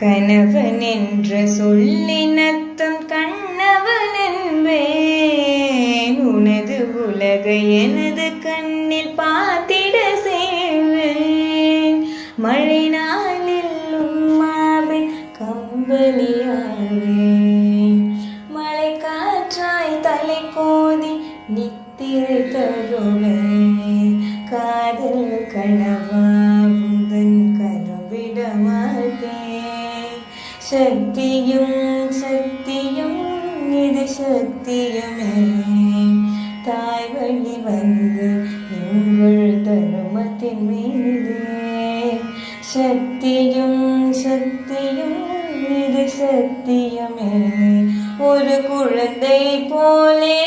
கணவன் என்ற சொல்லினத்தம் கண்ணவன் என்பேன். உனது உலகை எனது கண்ணில் பார்த்திட செய்வேன். மழை நாளில் உம்மாவை கம்பளியாவேன். மழை காற்றாய் தலை கோதி நித்திரை தருவேன். காதல் கனவா உந்தன் கருவிட மாட்டேன். சக்தியும் சக்தியும் இது சக்தியுமே. தாய் வழி வந்து எங்கள் தருமத்தின் மீது. சக்தியும் சக்தியும் இது சக்தியுமே. ஒரு குழந்தை போலே